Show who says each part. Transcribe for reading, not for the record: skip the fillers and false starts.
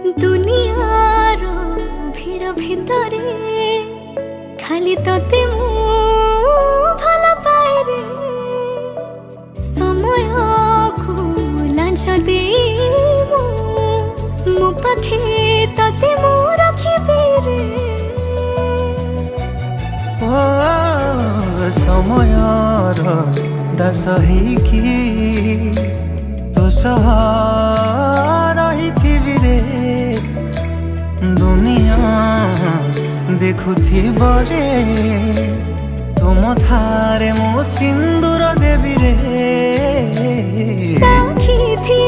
Speaker 1: दुनियार भीड़ भितरे खाली तते मु भल पाए रे समय को लांछ दे मो पाखे तते मु रखिबे रे
Speaker 2: ओ समयर दास ହେଇକି तो सह रही रे दुनिया देखुथी रे तुम थारे मो सिंदूर देवी रे
Speaker 1: साखी थी